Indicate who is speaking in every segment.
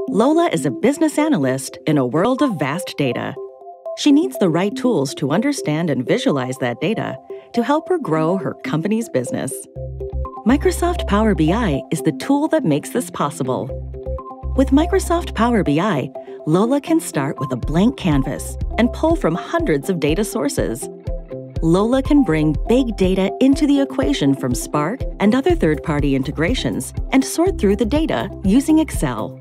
Speaker 1: Lola is a business analyst in a world of vast data. She needs the right tools to understand and visualize that data to help her grow her company's business. Microsoft Power BI is the tool that makes this possible. With Microsoft Power BI, Lola can start with a blank canvas and pull from hundreds of data sources. Lola can bring big data into the equation from Spark and other third-party integrations and sort through the data using Excel.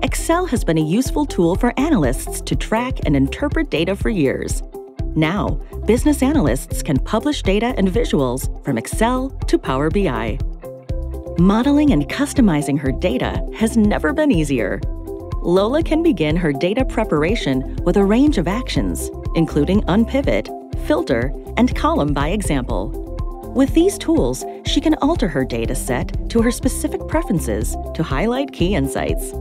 Speaker 1: Excel has been a useful tool for analysts to track and interpret data for years. Now, business analysts can publish data and visuals from Excel to Power BI. Modeling and customizing her data has never been easier. Lola can begin her data preparation with a range of actions, including unpivot, filter, and column by example. With these tools, she can alter her data set to her specific preferences to highlight key insights.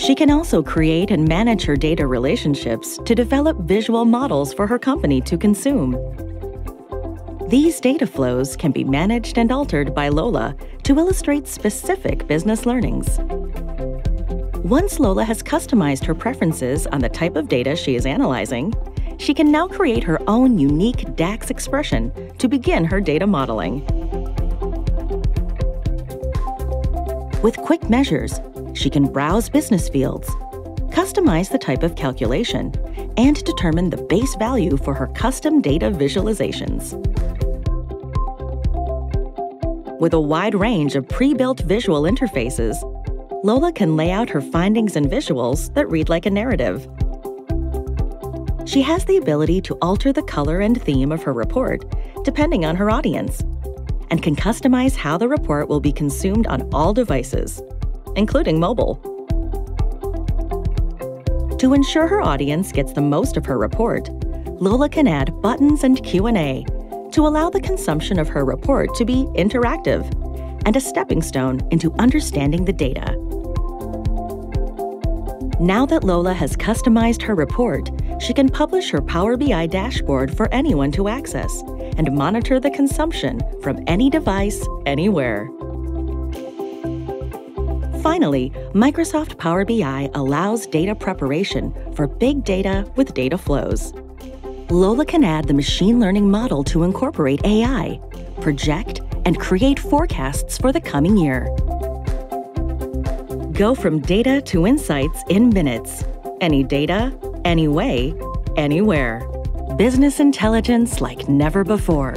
Speaker 1: She can also create and manage her data relationships to develop visual models for her company to consume. These data flows can be managed and altered by Lola to illustrate specific business learnings. Once Lola has customized her preferences on the type of data she is analyzing, she can now create her own unique DAX expression to begin her data modeling. With quick measures, she can browse business fields, customize the type of calculation, and determine the base value for her custom data visualizations. With a wide range of pre-built visual interfaces, Lola can lay out her findings and visuals that read like a narrative. She has the ability to alter the color and theme of her report depending on her audience, and can customize how the report will be consumed on all devices, including mobile. To ensure her audience gets the most of her report, Lola can add buttons and Q&A to allow the consumption of her report to be interactive and a stepping stone into understanding the data. Now that Lola has customized her report, she can publish her Power BI dashboard for anyone to access and monitor the consumption from any device, anywhere. Finally, Microsoft Power BI allows data preparation for big data with data flows. Lola can add the machine learning model to incorporate AI, project, and create forecasts for the coming year. Go from data to insights in minutes. Any data, any way, anywhere. Business intelligence like never before.